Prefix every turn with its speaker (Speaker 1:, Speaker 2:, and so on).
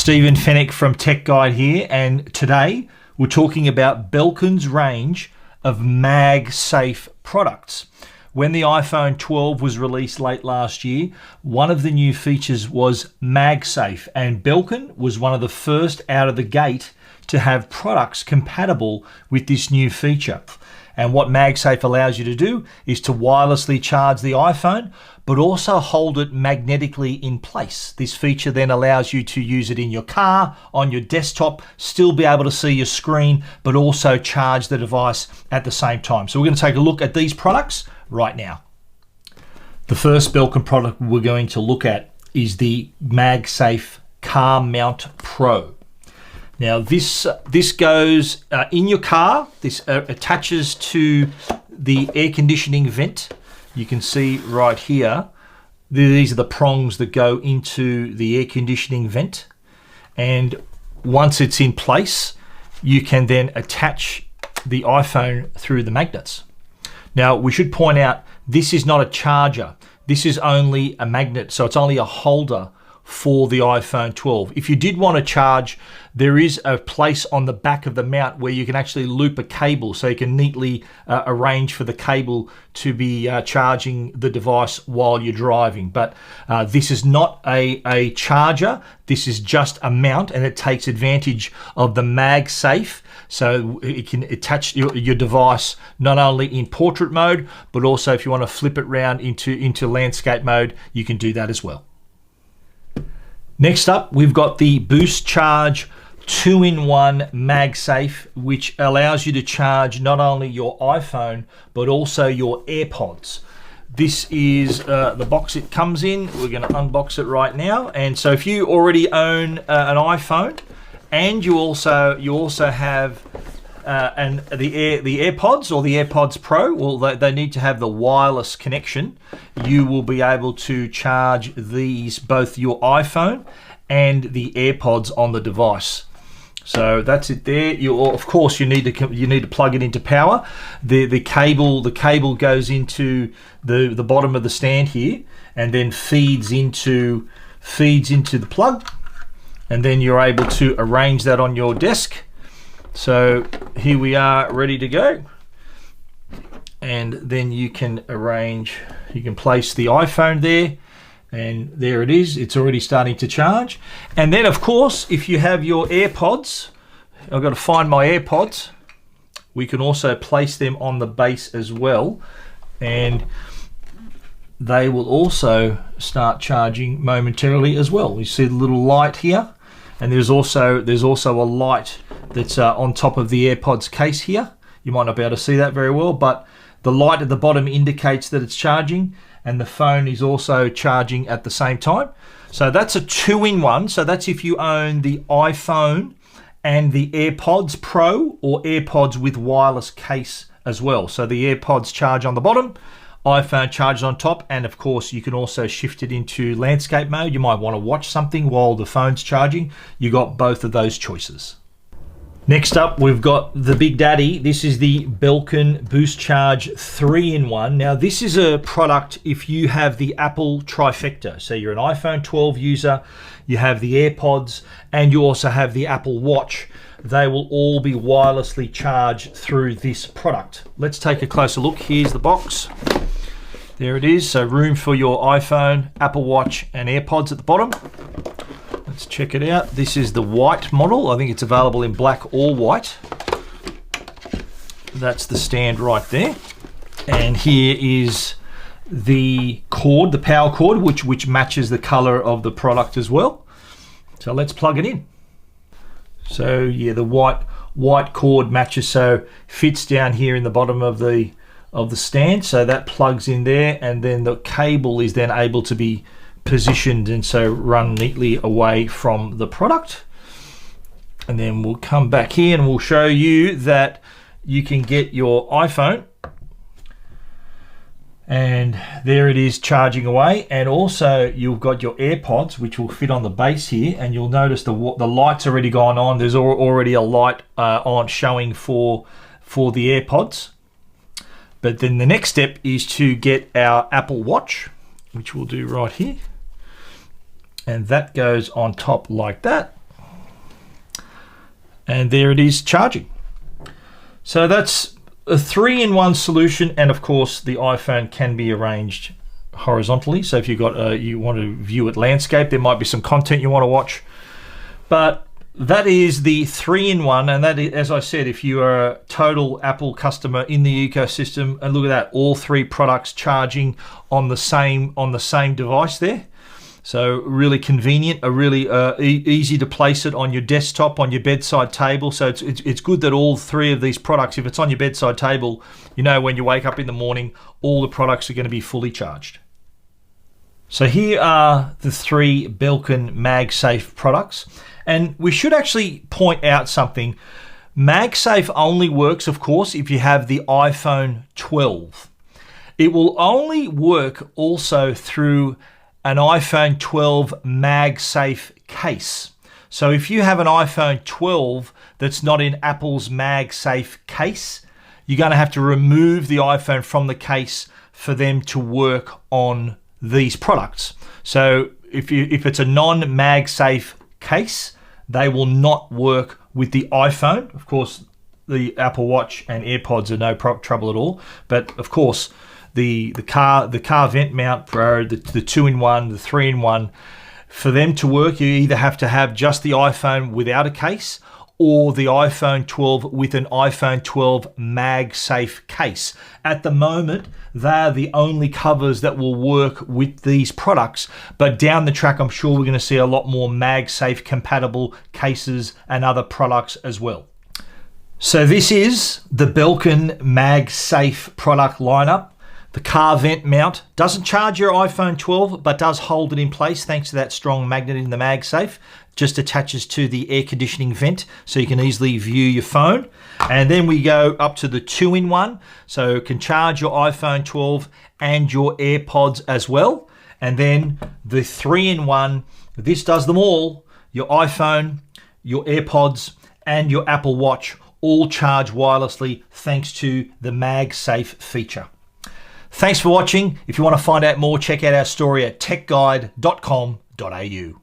Speaker 1: Stephen Fenech from Tech Guide here, and today we're talking about Belkin's range of MagSafe products. When the iPhone 12 was released late last year, one of the new features was MagSafe, and Belkin was one of the first out of the gate to have products compatible with this new feature. And what MagSafe allows you to do is to wirelessly charge the iPhone, but also hold it magnetically in place. This feature then allows you to use it in your car, on your desktop, still be able to see your screen, but also charge the device at the same time. So we're going to take a look at these products right now. The first Belkin product we're going to look at is the MagSafe Car Mount Pro. Now this goes in your car. This attaches to the air conditioning vent. You can see right here, these are the prongs that go into the air conditioning vent. And once it's in place, you can then attach the iPhone through the magnets. Now we should point out, this is not a charger. This is only a magnet, so it's only a holder for the iPhone 12. If you did want to charge, there is a place on the back of the mount where you can actually loop a cable, so you can neatly arrange for the cable to be charging the device while you're driving. But this is not a charger. This is just a mount, and it takes advantage of the MagSafe, so it can attach your device not only in portrait mode, but also if you want to flip it around into landscape mode, you can do that as well. Next up, we've got the Boost Charge 2-in-1 MagSafe, which allows you to charge not only your iPhone, but also your AirPods. This is the box it comes in. We're going to unbox it right now. And so if you already own an iPhone, and you also have the AirPods or the AirPods Pro, well, they need to have the wireless connection. You will be able to charge these, both your iPhone and the AirPods on the device. So that's it there. Of course, you need to plug it into power. The cable goes into the bottom of the stand here, and then feeds into the plug, and then you're able to arrange that on your desk. So here we are, ready to go. And then you can place the iPhone there, and there it is. It's already starting to charge. And then of course, if you have your AirPods, I've got to find my AirPods. We can also place them on the base as well, and they will also start charging momentarily as well. You see the little light here, and there's also a light that's on top of the AirPods case here. You might not be able to see that very well, but the light at the bottom indicates that it's charging, and the phone is also charging at the same time. So that's a 2-in-1. So that's if you own the iPhone and the AirPods Pro or AirPods with wireless case as well. So the AirPods charge on the bottom, iPhone charges on top, and of course you can also shift it into landscape mode. You might want to watch something while the phone's charging. You got both of those choices. Next up, we've got the big daddy. This is the Belkin Boost Charge 3-in-1. Now this is a product if you have the Apple trifecta. So you're an iPhone 12 user, you have the AirPods, and you also have the Apple Watch. They will all be wirelessly charged through this product. Let's take a closer look. Here's the box. There it is. So room for your iPhone, Apple Watch, and AirPods at the bottom. Let's check it out. This is the white model. I think it's available in black or white. That's the stand right there. And here is the cord, the power cord, which matches the color of the product as well. So let's plug it in. So yeah, the white cord matches, so fits down here in the bottom of the stand. So that plugs in there, and then the cable is then able to be positioned and so run neatly away from the product. And then we'll come back here and we'll show you that you can get your iPhone, and there it is charging away. And also you've got your AirPods, which will fit on the base here, and you'll notice the light's already gone on. There's already a light on showing for the AirPods. But then the next step is to get our Apple Watch, which we'll do right here. And that goes on top like that. And there it is charging. So that's a 3-in-1 solution, and of course the iPhone can be arranged horizontally. So if you want to view it landscape, there might be some content you want to watch. But that is the 3-in-1, and that is, as I said, if you are a total Apple customer in the ecosystem, and look at that, all 3 products charging on the same device there. So really convenient, a really easy to place it on your desktop, on your bedside table. So it's good that all 3 of these products, if it's on your bedside table, you know when you wake up in the morning, all the products are going to be fully charged. So here are the 3 Belkin MagSafe products. And we should actually point out something. MagSafe only works, of course, if you have the iPhone 12. It will only work also through an iPhone 12 MagSafe case. So if you have an iPhone 12 that's not in Apple's MagSafe case, you're going to have to remove the iPhone from the case for them to work on these products. So if it's a non-MagSafe case, they will not work with the iPhone. Of course, the Apple Watch and AirPods are no trouble at all. But of course, the car vent mount Pro, the 2-in-1, the 3-in-1, for them to work, you either have to have just the iPhone without a case, or the iPhone 12 with an iPhone 12 MagSafe case. At the moment, they're the only covers that will work with these products, but down the track, I'm sure we're going to see a lot more MagSafe compatible cases and other products as well. So this is the Belkin MagSafe product lineup. The car vent mount doesn't charge your iPhone 12, but does hold it in place thanks to that strong magnet in the MagSafe. Just attaches to the air conditioning vent so you can easily view your phone. And then we go up to the 2-in-1, so it can charge your iPhone 12 and your AirPods as well. And then the 3-in-1, this does them all. Your iPhone, your AirPods, and your Apple Watch all charge wirelessly thanks to the MagSafe feature. Thanks for watching. If you want to find out more, check out our story at techguide.com.au.